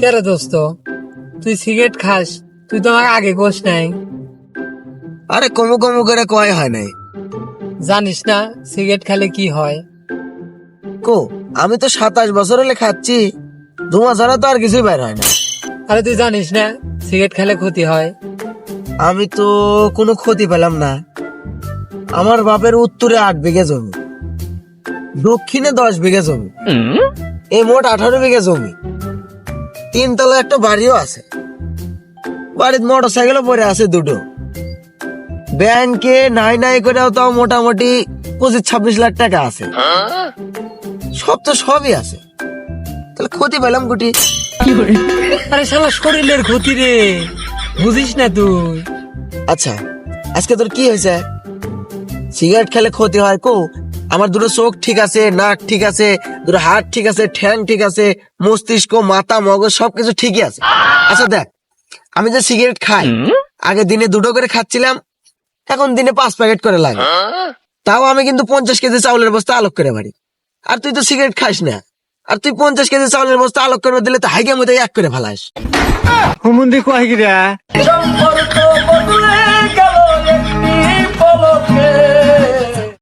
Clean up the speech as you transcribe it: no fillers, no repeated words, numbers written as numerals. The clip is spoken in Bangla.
কেরে দোস্ত, তুই সিগারেট খাস? তুই তো আমাকে আগে কোস নাই। আরে কমু কমু করে কয় হয় নাই। জানিস না সিগারেট খেলে কি হয়? কো আমি তো 27 বছর হলে খাচ্ছি, ধোঁয়া ছাড়া তো আর কিছুই বের হয় না। আরে তুই জানিস না সিগারেট খেলে ক্ষতি হয়? আমি তো কোনো ক্ষতি পেলাম না। আমার বাপের উত্তরে 8 বিঘা জমি, দক্ষিণে 10 বিঘা জমি, এই মোট 18 বিঘা জমি। 3 তলা একটা বাড়িও আছে, বাড়ির মোটর সাইকেলও পরে আছে দুটো। ব্যাংকে নাই নাই করেও তাও মোটামুটি 25-26 লাখ টাকা আছে। সব তো সবই আছে, তাহলে ক্ষতি পেলাম গুটি। আরে শালা শরীরের ক্ষতি রে, বুঝিস না তুই? আচ্ছা আজকে তোর কি হয়েছে? সিগারেট খেলে ক্ষতি হয় কো? আমার দুটো চোখ ঠিক আছে, নাক ঠিক আছে, দুটো হাত ঠিক আছে, ঠ্যাং ঠিক আছে, মস্তিষ্ক, মাথা, মগজ সবকিছু ঠিকই আছে। আচ্ছা দেখ, আমি যে সিগারেট খাই, আগে দিনে 2টো করে খাচ্ছিলাম, এখন দিনে 5 প্যাকেট করে লাগে। তাও আমি কিন্তু 50 কেজি চাউলের বস্তা আলোক করে বাড়ি। আর তুই তো সিগারেট খাস না, আর তুই 50 কেজি চাউলের বস্তা আলোক করে দিলে তো হাইগের মধ্যে এক করে ফেলাস। হুমুন্দি কয় গিরা